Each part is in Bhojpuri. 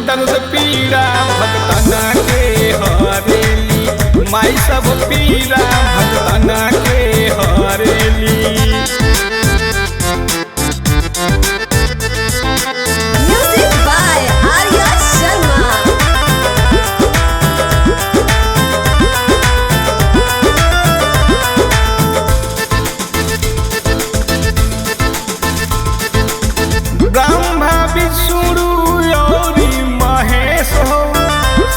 दर्द पीड़ा भगतन के हरेली, माई सब पीड़ा भगतन के हरेली। Music by Arya Sharma. Brahma Vishnu औरी महेश हो,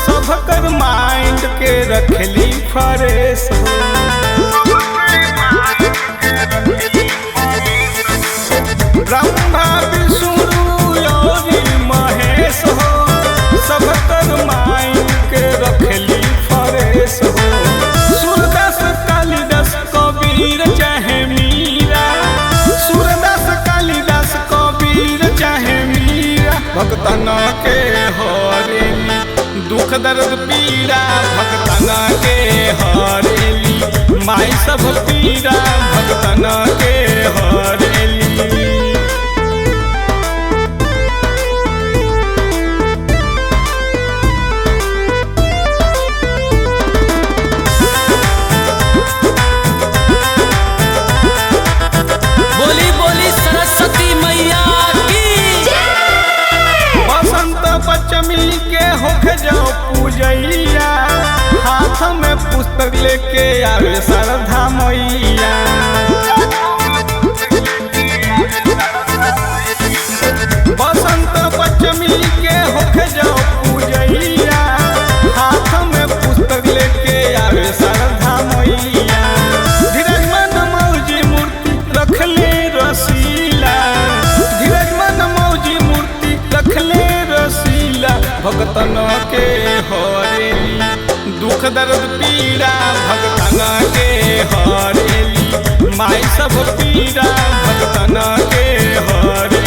सबकर माइंड के रखली फरेश हो। ब्रह्मा विष्णु औरी महेश हो, सबकर माइंड के रखली फरेश हो। सूरदास कालिदास कबीर चाहे मीरा, सूरदास कालिदास कबीर चाहे मीरा, भगतन के हरेली, दुख दर्द पीड़ा भगतन के हरेली, माई सब पीड़ा भगतन के हरेली। बोली बोली सरस्वती मैया की। बसंत पचमी के होके जाओ पूजैया, हाथ में पुस्तक लेके आवे श्रद्धा मैया। बसंत पचमी के होके जाओ पूजैया, हाथ में पुस्तक लेके आवे श्रद्धा मैया। धीरज मन मौजी मूर्ति रखले रसीला, धीरज मन मौजी मूर्ति रखले रसीला, भगतन के हरेली, दुख दर्द पीड़ा भगतन के हरेली, माई सब पीड़ा भगतन के हरेली।